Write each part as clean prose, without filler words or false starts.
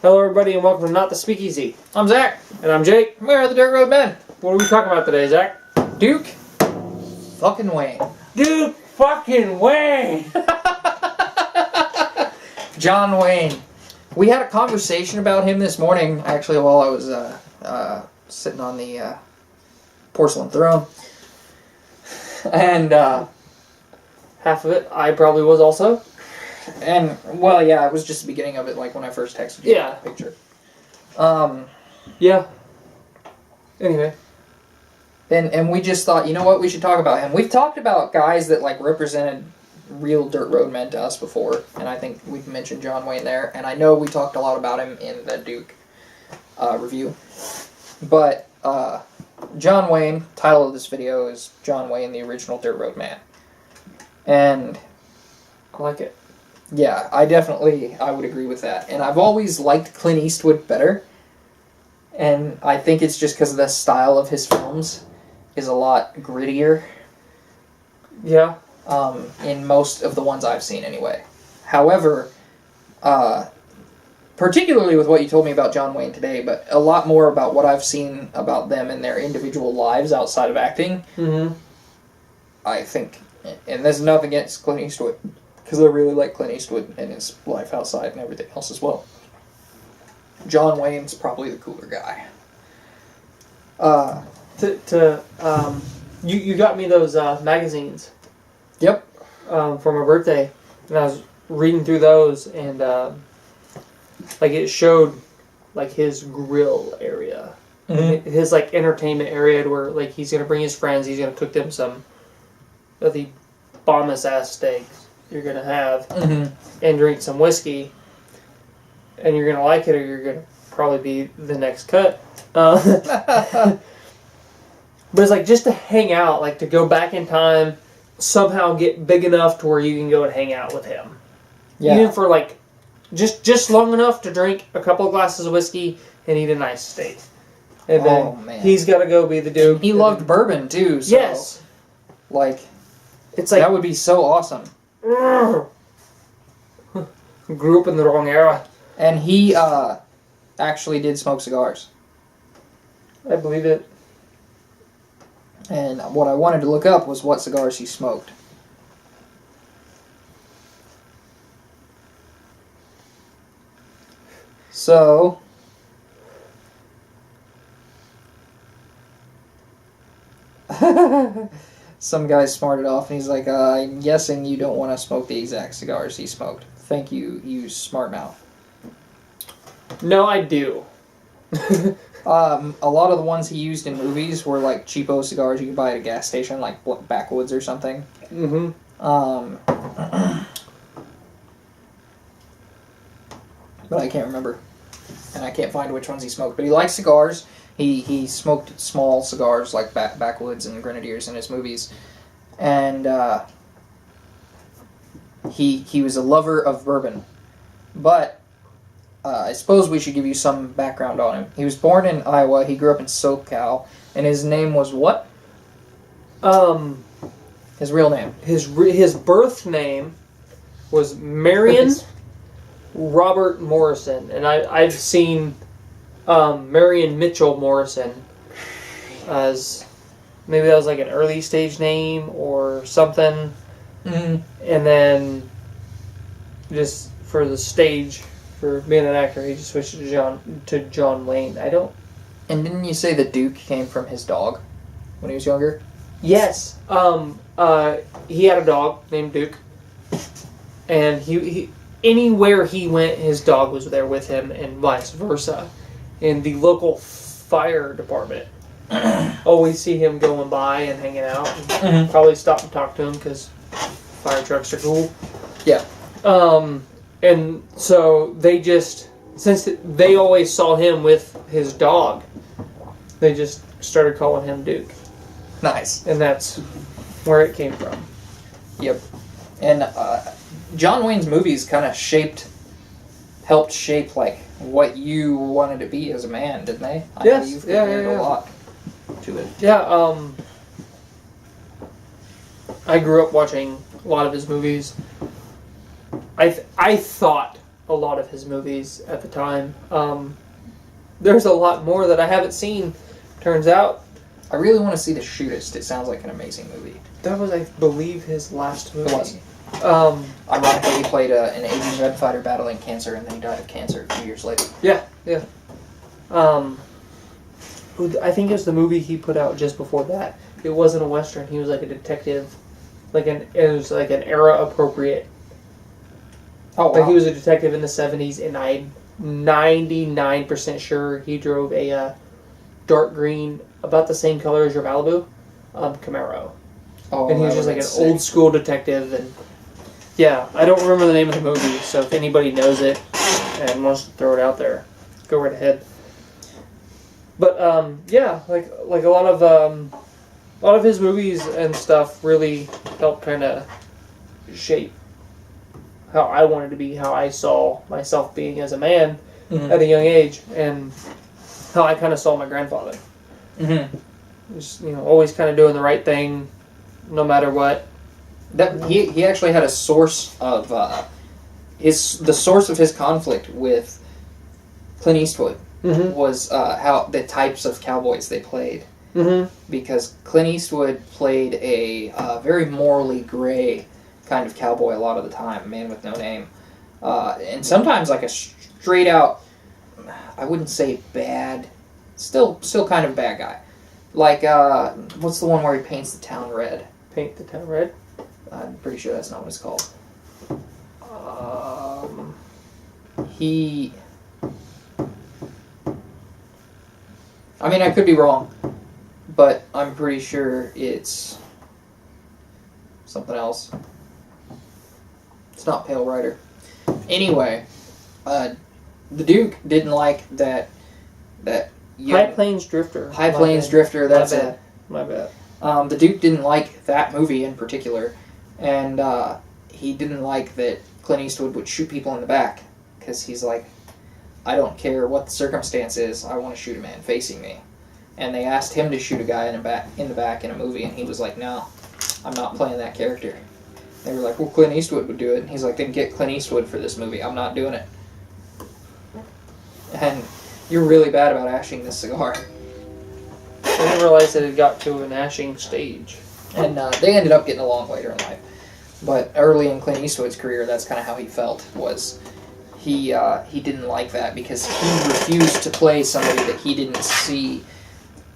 Hello everybody and welcome to Not the Speakeasy. I'm Zach. And I'm Jake. We're the Dirt Road Men. What are we talking about today, Zach? Duke fucking Wayne. Duke fucking Wayne! John Wayne. We had a conversation about him this morning, actually, while I was sitting on the porcelain throne. And half of it I probably was also. And, well, yeah, it was just the beginning of it, like when I first texted you Yeah. the picture. Yeah. Anyway. And we just thought, you know what, we should talk about him. We've talked about guys that, like, represented real dirt road men to us before, and I think we've mentioned John Wayne there, and I know we talked a lot about him in the Duke review. But John Wayne, title of this video is John Wayne, the original dirt road man. And I like it. yeah, I would agree with that. And I've always liked Clint Eastwood better, and I think it's just because the style of his films is a lot grittier. Yeah. In most of the ones I've seen anyway. However, particularly with what you told me about John Wayne today, but a lot more about what I've seen about them in their individual lives outside of acting, I think, and there's nothing against Clint Eastwood, because I really like Clint Eastwood and his life outside and everything else as well. John Wayne's probably the cooler guy. You got me those magazines. Yep. For my birthday, and I was reading through those, and like it showed like his grill area, his like entertainment area, where like he's gonna bring his friends, he's gonna cook them some of the bombest ass steaks you're gonna have, and drink some whiskey, and you're gonna like it, or you're gonna probably be the next cut. But it's like just to hang out, like to go back in time. Somehow get big enough to where you can go and hang out with him. Yeah. Even for like just long enough to drink a couple of glasses of whiskey and eat a nice steak. And then he's got to go be the Duke. He loved bourbon too. So, yes. Like, it's like that would be so awesome. Grew up in the wrong era. And he actually did smoke cigars. I believe it. And what I wanted to look up was what cigars he smoked. So, some guy smarted off and he's like, I'm guessing you don't want to smoke the exact cigars he smoked. Thank you, you smart mouth. No, I do. A lot of the ones he used in movies were like cheapo cigars you could buy at a gas station, like Backwoods or something. But I can't remember, and I can't find which ones he smoked. But he liked cigars. He smoked small cigars like Backwoods and Grenadiers in his movies, and he was a lover of bourbon, but. I suppose we should give you some background on him. He was born in Iowa. He grew up in SoCal, and his name was what? His real name. His birth name was Marion Robert Morrison, and I've seen Marion Mitchell Morrison as maybe that was like an early stage name or something, and then just for the stage. For being an actor, he just switched to John Wayne. I don't. And didn't you say the Duke came from his dog when he was younger? Yes. He had a dog named Duke, and he anywhere he went, his dog was there with him, and vice versa. And the local fire department always see him going by and hanging out. And probably stop and talk to him because fire trucks are cool. Yeah. And so they just, since they always saw him with his dog, they just started calling him Duke. Nice. And that's where it came from. Yep. And John Wayne's movies kind of helped shape like what you wanted to be as a man, didn't they? Yes. You've compared a lot to it. Yeah. I grew up watching a lot of his movies. I thought a lot of his movies at the time. There's a lot more that I haven't seen, turns out. I really want to see The Shootist. It sounds like an amazing movie. That was, I believe, his last movie. It was. Ironically, he played an Asian red fighter battling cancer, and then he died of cancer a few years later. Yeah. I think it was the movie he put out just before that. It wasn't a Western. He was like a detective. It was like an era appropriate. Oh, wow. Like he was a detective in the 70s, and I'm 99% sure he drove a dark green, about the same color as your Malibu, Camaro. Oh, and he was just like an old school detective. And yeah, I don't remember the name of the movie, so if anybody knows it and wants to throw it out there, go right ahead. But yeah, like a lot of his movies and stuff really helped kind of shape how I wanted to be, how I saw myself being as a man at a young age, and how I kind of saw my grandfather. Just, always kind of doing the right thing, no matter what. That he actually had a source of the source of his conflict with Clint Eastwood was how the types of cowboys they played. Because Clint Eastwood played a very morally gray kind of cowboy a lot of the time, a man with no name, and sometimes like a straight out, I wouldn't say bad, still kind of bad guy. Like what's the one where he paints the town red? Paint the town red? I'm pretty sure that's not what it's called. I mean, I could be wrong, but I'm pretty sure it's something else. It's not Pale Rider. Anyway, the Duke didn't like that. High Plains Drifter. High Plains Drifter. That's it. My bad. The Duke didn't like that movie in particular, and he didn't like that Clint Eastwood would shoot people in the back, because he's like, I don't care what the circumstance is, I want to shoot a man facing me. And they asked him to shoot a guy in the back in a movie, and he was like, no, I'm not playing that character. They were like, well, Clint Eastwood would do it, and he's like, then get Clint Eastwood for this movie, I'm not doing it. And you're really bad about ashing this cigar. I didn't realize that it got to an ashing stage. And they ended up getting along later in life. But early in Clint Eastwood's career, that's kind of how he felt, was he didn't like that, because he refused to play somebody that he didn't see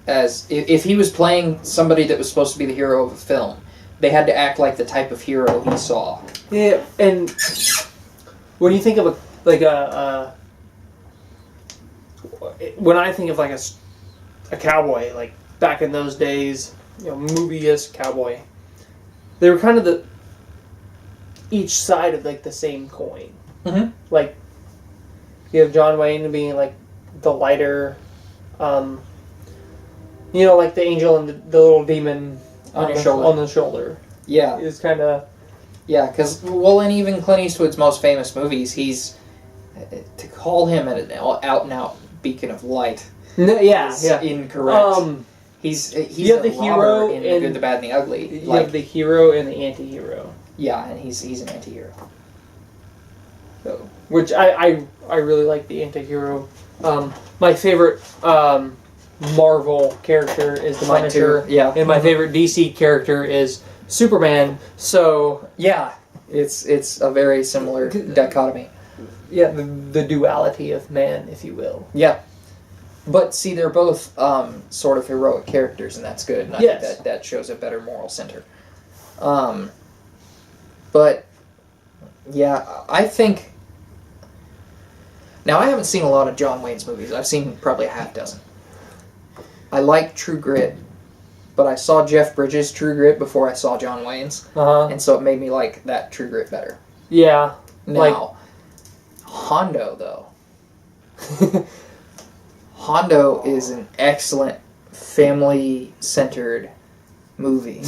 as... If he was playing somebody that was supposed to be the hero of a film, they had to act like the type of hero he saw. Yeah, and when you think of when I think of like a cowboy, like back in those days, movie-esque cowboy, they were kind of each side of like the same coin. Like you have John Wayne being like the lighter, like the angel and the little demon on the shoulder. Yeah, is kind of because in even Clint Eastwood's most famous movies, he's to call him an out and out beacon of light. Is incorrect. He's you have the hero in The Good, the Bad, and the Ugly. You have the hero and the anti-hero. Yeah, and he's an anti-hero. So, which I really like the anti-hero. My favorite Marvel character is the Punisher. Yeah. And my favorite DC character is Superman. So yeah, it's a very similar dichotomy. Yeah, the duality of man, if you will. Yeah. But see, they're both sort of heroic characters, and that's good. And I think that shows a better moral center. But yeah, I think. Now, I haven't seen a lot of John Wayne's movies. I've seen probably a half dozen. I like True Grit, but I saw Jeff Bridges' True Grit before I saw John Wayne's, and so it made me like that True Grit better. Yeah. Now, Hondo though. Hondo is an excellent family-centered movie.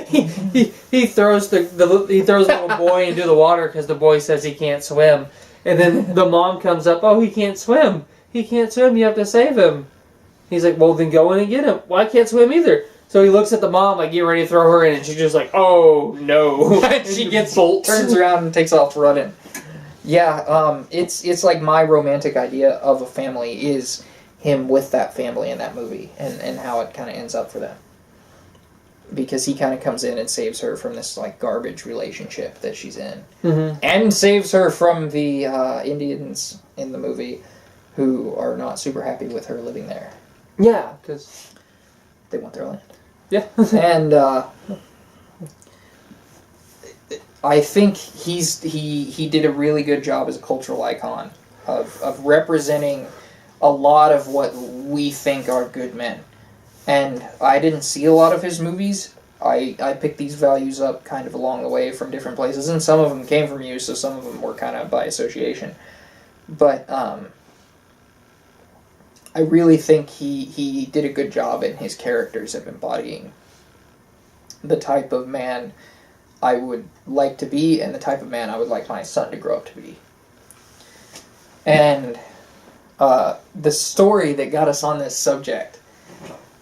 he throws the little boy into the water because the boy says he can't swim, and then the mom comes up. Oh, he can't swim. He can't swim. You have to save him. He's like, well, then go in and get him. Well, I can't swim either. So he looks at the mom like, get ready to throw her in, and she's just like, oh no. She turns around and takes off running. Yeah, it's like my romantic idea of a family is him with that family in that movie, and how it kind of ends up for them. Because he kind of comes in and saves her from this like garbage relationship that she's in, and saves her from the Indians in the movie, who are not super happy with her living there. Yeah, because they want their land. Yeah, and I think he did a really good job as a cultural icon of representing a lot of what we think are good men. And I didn't see a lot of his movies. I picked these values up kind of along the way from different places, and some of them came from you, so some of them were kind of by association. But I really think he did a good job in his characters of embodying the type of man I would like to be, and the type of man I would like my son to grow up to be. And the story that got us on this subject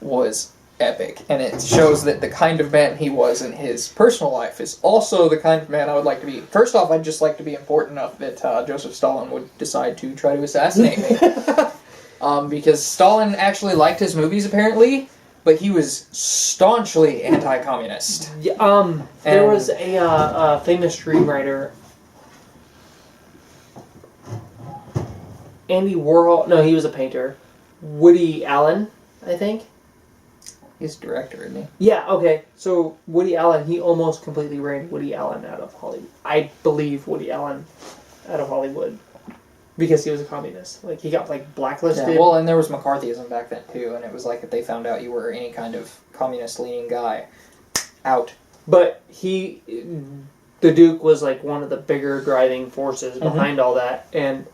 was epic, and it shows that the kind of man he was in his personal life is also the kind of man I would like to be. First off, I'd just like to be important enough that Joseph Stalin would decide to try to assassinate me. Because Stalin actually liked his movies, apparently, but he was staunchly anti-communist. Yeah, there was a famous screenwriter, Andy Warhol. No, he was a painter. Woody Allen, I think. He's a director, isn't he? Yeah, okay. So Woody Allen, he almost completely ran Woody Allen out of Hollywood. I believe Woody Allen out of Hollywood. Because he was a communist. Like, he got, like, blacklisted. Yeah, well, and there was McCarthyism back then, too, and it was like if they found out you were any kind of communist-leaning guy, out. But the Duke was, like, one of the bigger driving forces behind all that. And,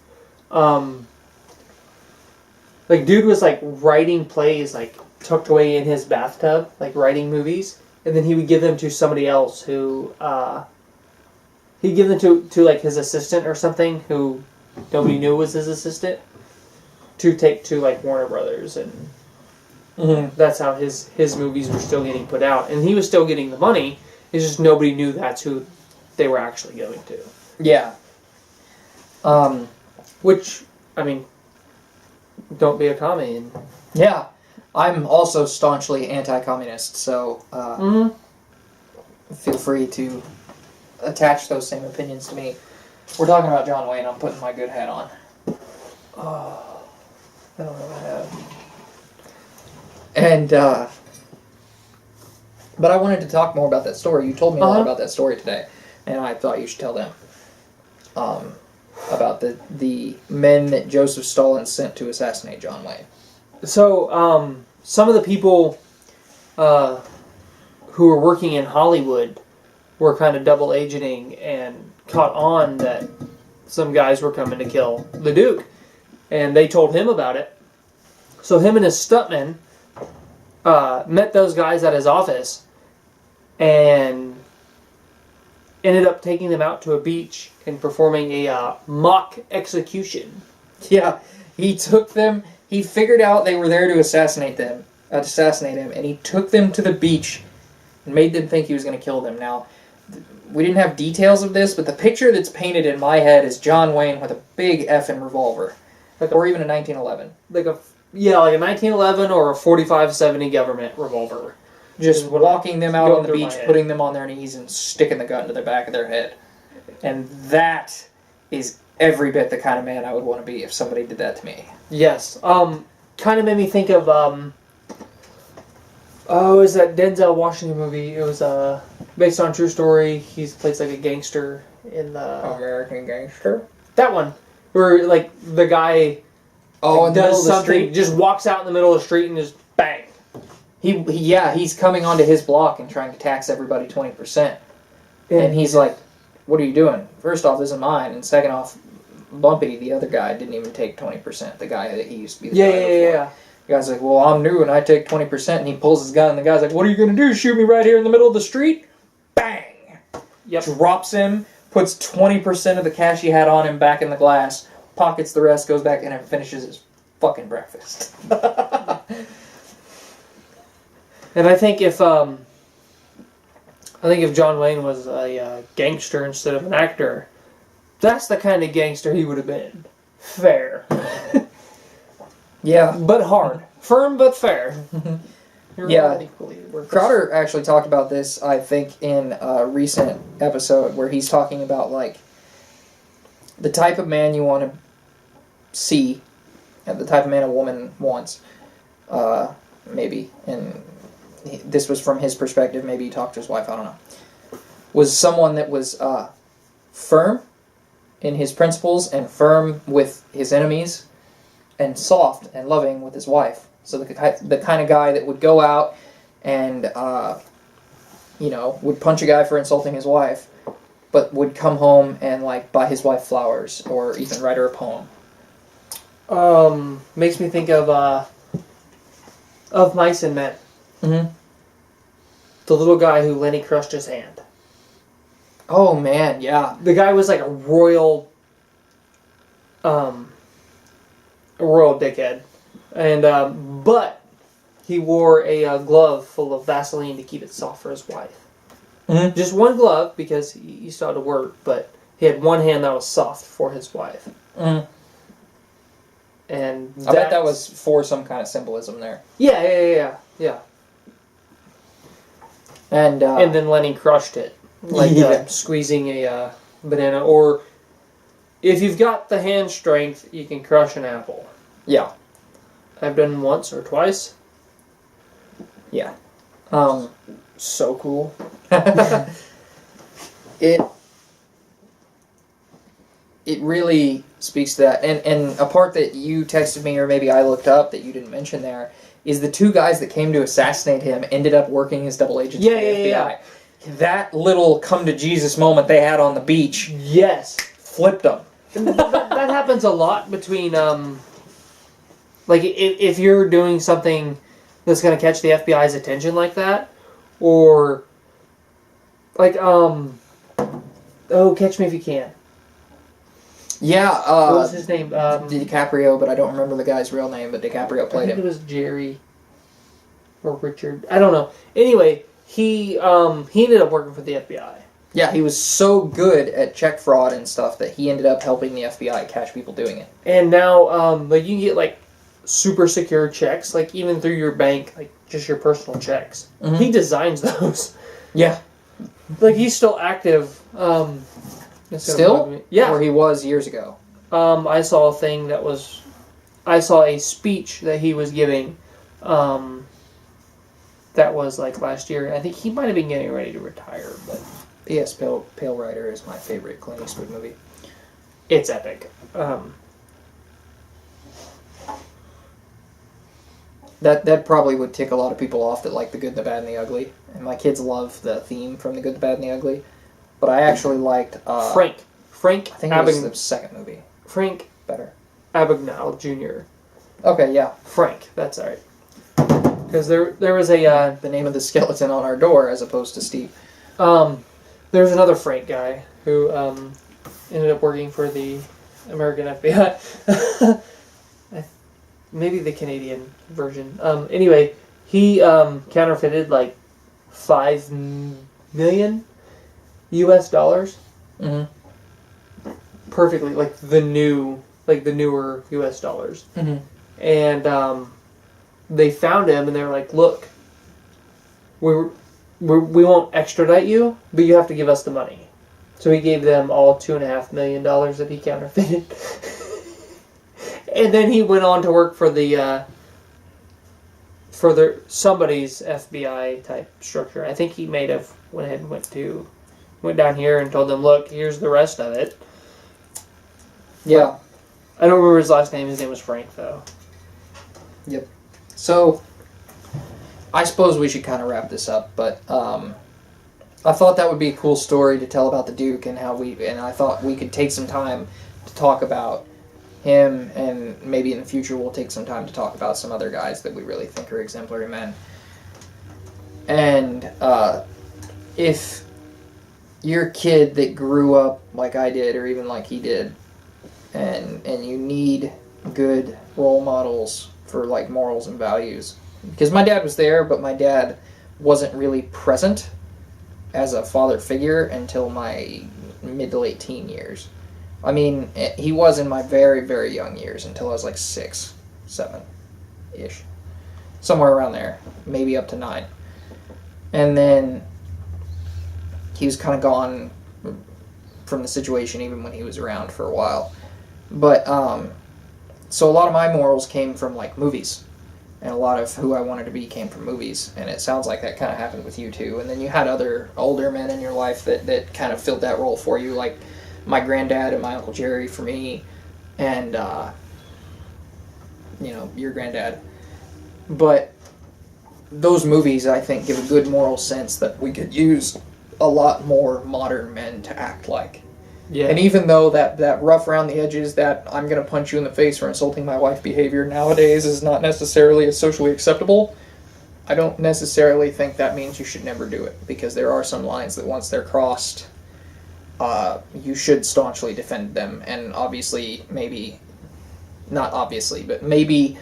like, dude was, like, writing plays, like, tucked away in his bathtub, like, writing movies. And then he would give them to somebody else who, he'd give them to like, his assistant or something who nobody knew was his assistant to take to, like, Warner Brothers. And that's how his movies were still getting put out. And he was still getting the money. It's just nobody knew that's who they were actually going to. Yeah. Which, I mean, don't be a commie. Yeah. I'm also staunchly anti-communist, so feel free to attach those same opinions to me. We're talking about John Wayne. I'm putting my good hat on. Oh, I don't know what I have. And, but I wanted to talk more about that story. You told me a lot about that story today, and I thought you should tell them. About the men that Joseph Stalin sent to assassinate John Wayne. So, some of the people who were working in Hollywood were kind of double agenting and caught on that some guys were coming to kill the Duke. And they told him about it. So him and his stuntman met those guys at his office and ended up taking them out to a beach and performing a mock execution. Yeah, he took them. He figured out they were there to assassinate him, and he took them to the beach and made them think he was going to kill them. Now, we didn't have details of this, but the picture that's painted in my head is John Wayne with a big effing revolver, or even a 1911. Like a 1911 or a 45-70 government revolver. Just walking them out on the beach, putting them on their knees, and sticking the gun to the back of their head. And that is every bit the kind of man I would want to be if somebody did that to me. Yes. Kind of made me think of, it was that Denzel Washington movie. It was based on a true story. He plays like a gangster in the... American Gangster? That one. Where, like, the guy does something, just walks out in the middle of the street and just bang. He's coming onto his block and trying to tax everybody 20%. And he's like, what are you doing? First off, this is mine. And second off, Bumpy, the other guy, didn't even take 20%. The guy that he used to be the driver for. Yeah. The guy's like, well, I'm new and I take 20%. And he pulls his gun and the guy's like, what are you going to do? Shoot me right here in the middle of the street? Bang! Yep. Drops him, puts 20% of the cash he had on him back in the glass, pockets the rest, goes back in and finishes his fucking breakfast. And I think if John Wayne was a gangster instead of an actor, That's the kind of gangster he would have been. Fair. Yeah. But hard. Firm but fair. Yeah. Crowder actually talked about this, I think, in a recent episode where he's talking about, like, the type of man you want to see and the type of man a woman wants. Maybe. And this was from his perspective. Maybe he talked to his wife. I don't know. Was someone that was firm in his principles and firm with his enemies and soft and loving with his wife. So the kind of guy that would go out and, would punch a guy for insulting his wife, but would come home and, like, buy his wife flowers or even write her a poem. Makes me think of Mice and Men. Mm-hmm. The little guy who Lenny crushed his hand. Oh, man, yeah. The guy was like a royal dickhead. And, but he wore a glove full of Vaseline to keep it soft for his wife. Mm-hmm. Just one glove because he still had to work, but he had one hand that was soft for his wife. Mm-hmm. And I bet that was for some kind of symbolism there. Yeah. And then Lenny crushed it. Like squeezing a banana. Or if you've got the hand strength, you can crush an apple. Yeah. I've done it once or twice. Yeah. So cool. It really speaks to that. And a part that you texted me, or maybe I looked up that you didn't mention there, is the two guys that came to assassinate him ended up working as double agents for the FBI. Yeah. That little come to Jesus moment they had on the beach, yes, flipped them. that happens a lot between, like, if you're doing something that's going to catch the FBI's attention like that, or, like, Catch Me If You Can. Yeah, what was his name? DiCaprio, but I don't remember the guy's real name, but DiCaprio played him. I think it was Jerry or Richard. I don't know. Anyway, he ended up working for the FBI. Yeah, he was so good at check fraud and stuff that he ended up helping the FBI catch people doing it. And now, like, you can get, like, super secure checks, like, even through your bank, like, just your personal checks. Mm-hmm. He designs those. Yeah. Like, he's still active. Still? Yeah. Or he was years ago? I saw a thing that was... I saw a speech that he was giving that was, like, last year. I think he might have been getting ready to retire, but... P.S. Pale Rider is my favorite Clint Eastwood movie. It's epic. That probably would tick a lot of people off that like The Good, the Bad, and the Ugly. And my kids love the theme from The Good, the Bad, and the Ugly. But I actually liked... Frank. I think it was the second movie. Frank. Better. Abagnale Jr. Okay, yeah. Frank. That's alright. Because there was a... the name of the skeleton on our door as opposed to Steve. There's another Frank guy who ended up working for the American FBI. Maybe the Canadian version. Anyway, he counterfeited like $5 million US dollars. Mm-hmm. Perfectly, like the newer US dollars. Mm-hmm. And they found him, and they were like, "Look, we won't extradite you, but you have to give us the money." So he gave them all $2.5 million that he counterfeited. And then he went on to work for somebody's FBI type structure. I think he may have went ahead and went down here and told them, "Look, here's the rest of it." Yeah. I don't remember his last name. His name was Frank, though. Yep. So, I suppose we should kind of wrap this up, but I thought that would be a cool story to tell about the Duke and I thought we could take some time to talk about him, and maybe in the future we'll take some time to talk about some other guys that we really think are exemplary men. And if you're a kid that grew up like I did, or even like he did, and you need good role models for like morals and values, because my dad was there, but my dad wasn't really present as a father figure until my mid to late teen years. I mean, he was in my very, very young years until I was like 6, 7-ish. Somewhere around there. Maybe up to 9. And then he was kind of gone from the situation even when he was around for a while. But, so a lot of my morals came from, like, movies. And a lot of who I wanted to be came from movies. And it sounds like that kind of happened with you, too. And then you had other older men in your life that kind of filled that role for you, like my granddad and my Uncle Jerry for me. And, your granddad. But those movies, I think, give a good moral sense that we could use a lot more modern men to act like. Yeah. And even though that rough around the edges, that I'm going to punch you in the face for insulting my wife behavior nowadays is not necessarily as socially acceptable, I don't necessarily think that means you should never do it. Because there are some lines that once they're crossed, you should staunchly defend them. And obviously, not obviously, but maybe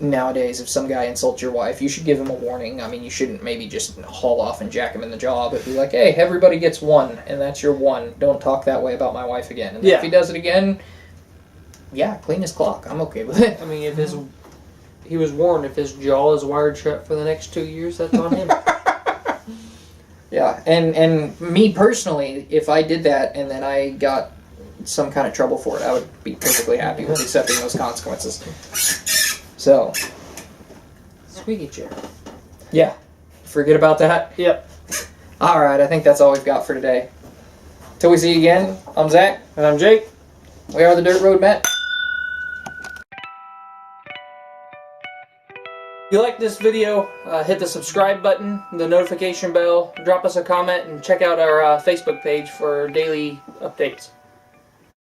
nowadays if some guy insults your wife, you should give him a warning. I mean, you shouldn't maybe just haul off and jack him in the jaw, but be like, hey, everybody gets one, and that's your one. Don't talk that way about my wife again. And if he does it again, clean his clock. I'm okay with it. I mean, he was warned, if his jaw is wired shut for the next 2 years, that's on him. Yeah, and me personally, if I did that and then I got some kind of trouble for it, I would be perfectly happy with accepting those consequences. So, squeaky chair. Yeah, forget about that. Yep. Alright, I think that's all we've got for today. Till we see you again, I'm Zach. And I'm Jake. We are the Dirt Road Men. If you like this video, hit the subscribe button, the notification bell, drop us a comment, and check out our Facebook page for daily updates.